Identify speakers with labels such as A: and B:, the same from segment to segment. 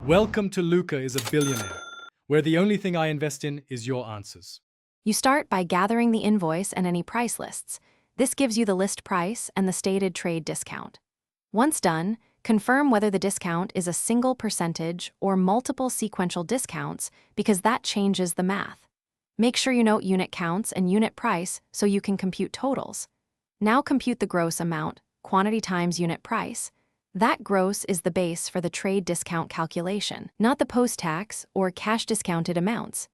A: Welcome to Luca is a Billionaire, where the only thing I invest in is your answers.
B: You start by gathering the invoice and any price lists. This gives you the list price and the stated trade discount. Once done, confirm whether the discount is a single percentage or multiple sequential discounts because that changes the math. Make sure you note unit counts and unit price so you can compute totals. Now compute the gross amount, quantity times unit price. That gross is the base for the trade discount calculation, not the post-tax or cash discounted amounts.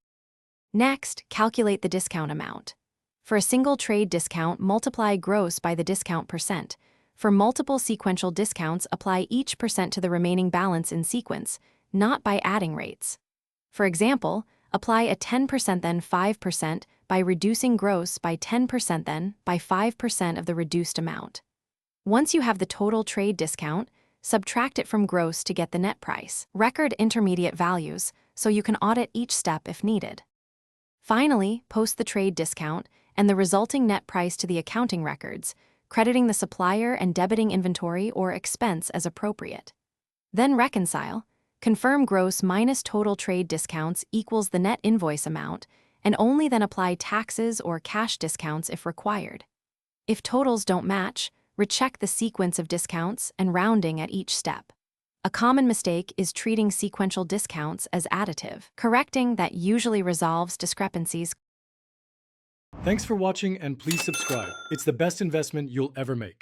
B: Next, calculate the discount amount. For a single trade discount, multiply gross by the discount percent. For multiple sequential discounts, apply each percent to the remaining balance in sequence, not by adding rates. For example, apply a 10% then 5% by reducing gross by 10% then by 5% of the reduced amount. Once you have the total trade discount, subtract it from gross to get the net price. Record intermediate values so you can audit each step if needed. Finally, post the trade discount and the resulting net price to the accounting records, crediting the supplier and debiting inventory or expense as appropriate. Then reconcile, confirm gross minus total trade discounts equals the net invoice amount, and only then apply taxes or cash discounts if required. If totals don't match, recheck the sequence of discounts and rounding at each step. A common mistake is treating sequential discounts as additive. Correcting that usually resolves discrepancies.
A: Thanks for watching and please subscribe. It's the best investment you'll ever make.